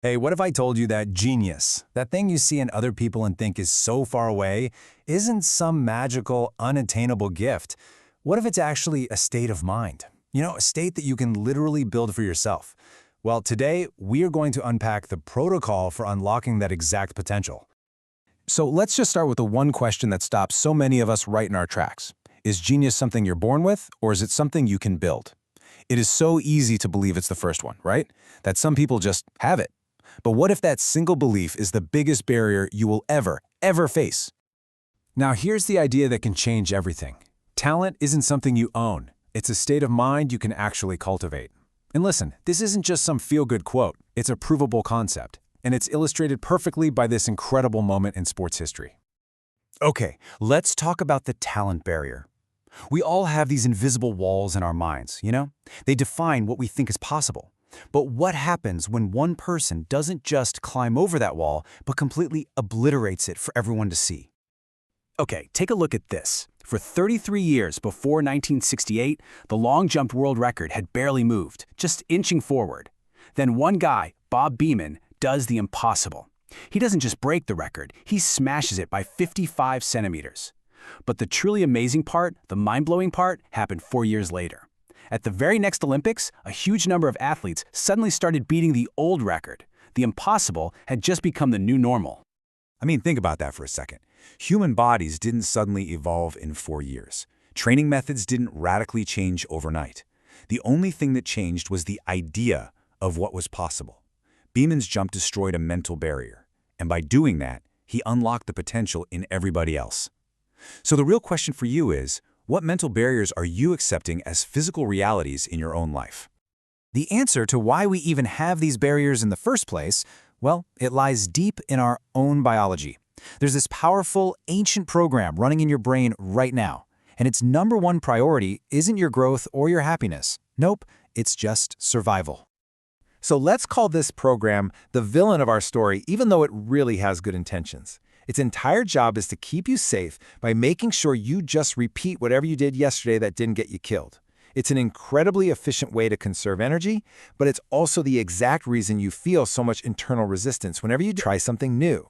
Hey, what if I told you that genius, that thing you see in other people and think is so far away, isn't some magical, unattainable gift? What if it's actually a state of mind? A state that you can literally build for yourself. Well, today, we are going to unpack the protocol for unlocking that exact potential. So let's just start with the one question that stops so many of us right in our tracks. Is genius something you're born with, or is it something you can build? It is so easy to believe it's the first one, right? That some people just have it. But what if that single belief is the biggest barrier you will ever face? Now, here's the idea that can change everything. Talent isn't something you own. It's a state of mind you can actually cultivate. And listen, this isn't just some feel-good quote. It's a provable concept. And it's illustrated perfectly by this incredible moment in sports history. Okay, let's talk about the talent barrier. We all have these invisible walls in our minds, They define what we think is possible. But what happens when one person doesn't just climb over that wall, but completely obliterates it for everyone to see? Okay, take a look at this. For 33 years before 1968, the long jump world record had barely moved, just inching forward. Then one guy, Bob Beamon, does the impossible. He doesn't just break the record, he smashes it by 55 centimeters. But the truly amazing part, the mind-blowing part, happened 4 years later. At the very next Olympics, a huge number of athletes suddenly started beating the old record. The impossible had just become the new normal. I mean, think about that for a second. Human bodies didn't suddenly evolve in 4 years. Training methods didn't radically change overnight. The only thing that changed was the idea of what was possible. Beeman's jump destroyed a mental barrier, and by doing that, he unlocked the potential in everybody else. So the real question for you is, what mental barriers are you accepting as physical realities in your own life? The answer to why we even have these barriers in the first place, well, it lies deep in our own biology. There's this powerful, ancient program running in your brain right now, and its number one priority isn't your growth or your happiness. Nope, it's just survival. So let's call this program the villain of our story, even though it really has good intentions. Its entire job is to keep you safe by making sure you just repeat whatever you did yesterday that didn't get you killed. It's an incredibly efficient way to conserve energy, but it's also the exact reason you feel so much internal resistance whenever you try something new.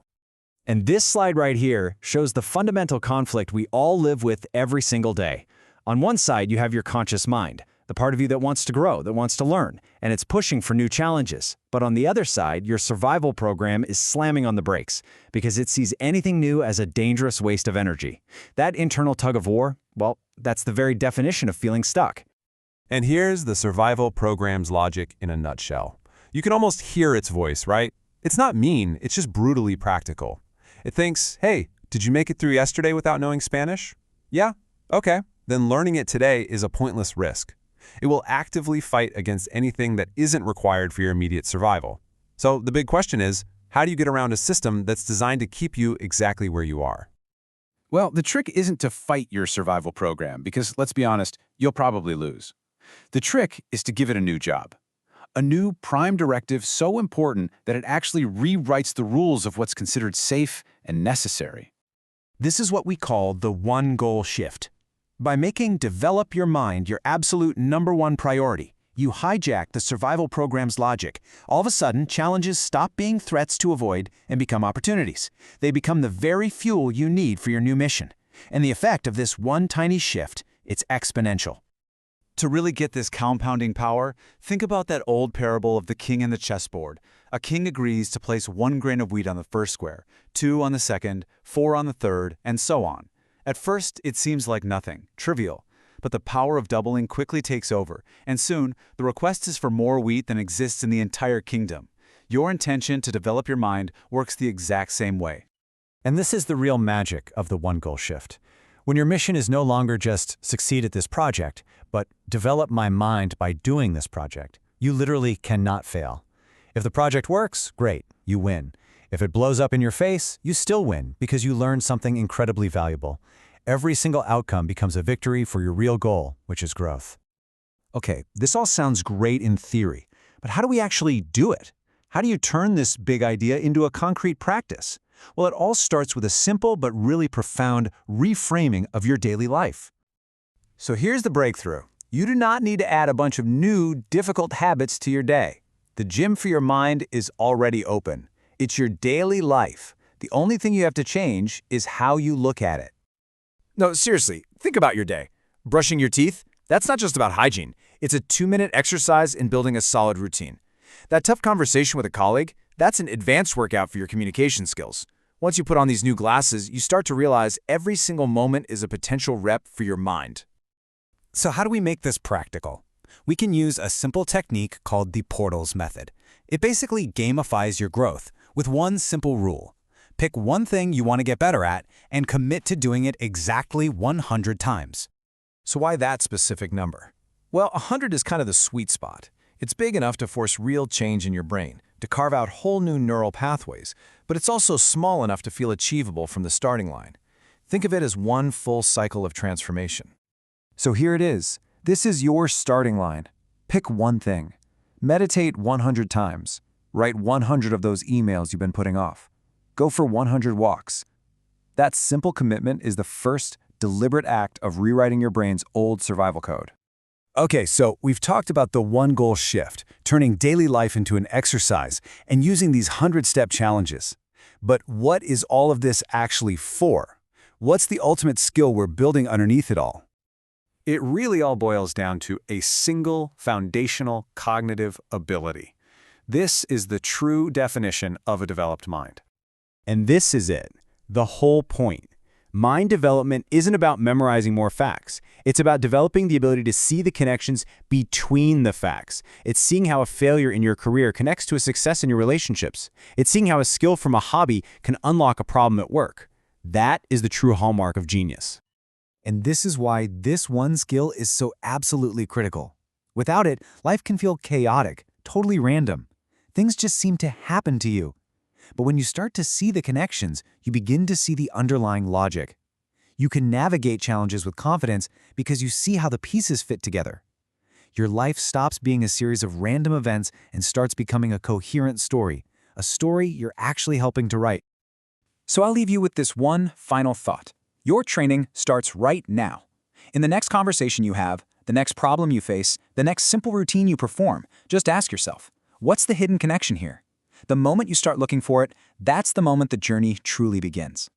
And this slide right here shows the fundamental conflict we all live with every single day. On one side, you have your conscious mind, the part of you that wants to grow, that wants to learn, and it's pushing for new challenges. But on the other side, your survival program is slamming on the brakes because it sees anything new as a dangerous waste of energy. That internal tug of war, well, that's the very definition of feeling stuck. And here's the survival program's logic in a nutshell. You can almost hear its voice, right? It's not mean, it's just brutally practical. It thinks, hey, did you make it through yesterday without knowing Spanish? Yeah? Okay. Then learning it today is a pointless risk. It will actively fight against anything that isn't required for your immediate survival. So the big question is, how do you get around a system that's designed to keep you exactly where you are? Well, the trick isn't to fight your survival program because, let's be honest, you'll probably lose. The trick is to give it a new job. A new prime directive so important that it actually rewrites the rules of what's considered safe and necessary. This is what we call the one-goal shift. By making develop your mind your absolute number one priority, you hijack the survival program's logic. All of a sudden, challenges stop being threats to avoid and become opportunities. They become the very fuel you need for your new mission. And the effect of this one tiny shift, it's exponential. To really get this compounding power, think about that old parable of the king and the chessboard. A king agrees to place 1 grain of wheat on the first square, 2 on the second, 4 on the third, and so on. At first, it seems like nothing, trivial, but the power of doubling quickly takes over, and soon, the request is for more wheat than exists in the entire kingdom. Your intention to develop your mind works the exact same way. And this is the real magic of the one-goal shift. When your mission is no longer just succeed at this project, but develop my mind by doing this project, you literally cannot fail. If the project works, great, you win. If it blows up in your face, you still win because you learned something incredibly valuable. Every single outcome becomes a victory for your real goal, which is growth. Okay, this all sounds great in theory, but how do we actually do it? How do you turn this big idea into a concrete practice? Well, it all starts with a simple but really profound reframing of your daily life. So here's the breakthrough. You do not need to add a bunch of new, difficult habits to your day. The gym for your mind is already open. It's your daily life. The only thing you have to change is how you look at it. No, seriously, think about your day. Brushing your teeth? That's not just about hygiene. It's a 2-minute exercise in building a solid routine. That tough conversation with a colleague? That's an advanced workout for your communication skills. Once you put on these new glasses, you start to realize every single moment is a potential rep for your mind. So how do we make this practical? We can use a simple technique called the portals method. It basically gamifies your growth with one simple rule. Pick one thing you want to get better at and commit to doing it exactly 100 times. So why that specific number? Well, 100 is kind of the sweet spot. It's big enough to force real change in your brain, to carve out whole new neural pathways, but it's also small enough to feel achievable from the starting line. Think of it as one full cycle of transformation. So here it is. This is your starting line. Pick one thing. Meditate 100 times. Write 100 of those emails you've been putting off. Go for 100 walks. That simple commitment is the first deliberate act of rewriting your brain's old survival code. Okay, so we've talked about the one-goal shift, turning daily life into an exercise, and using these 100-step challenges. But what is all of this actually for? What's the ultimate skill we're building underneath it all? It really all boils down to a single foundational cognitive ability. This is the true definition of a developed mind. And this is it, the whole point. Mind development isn't about memorizing more facts. It's about developing the ability to see the connections between the facts. It's seeing how a failure in your career connects to a success in your relationships. It's seeing how a skill from a hobby can unlock a problem at work. That is the true hallmark of genius. And this is why this one skill is so absolutely critical. Without it, life can feel chaotic, totally random. Things just seem to happen to you. But when you start to see the connections, you begin to see the underlying logic. You can navigate challenges with confidence because you see how the pieces fit together. Your life stops being a series of random events and starts becoming a coherent story, a story you're actually helping to write. So I'll leave you with this one final thought. Your training starts right now. In the next conversation you have, the next problem you face, the next simple routine you perform, just ask yourself, what's the hidden connection here? The moment you start looking for it, that's the moment the journey truly begins.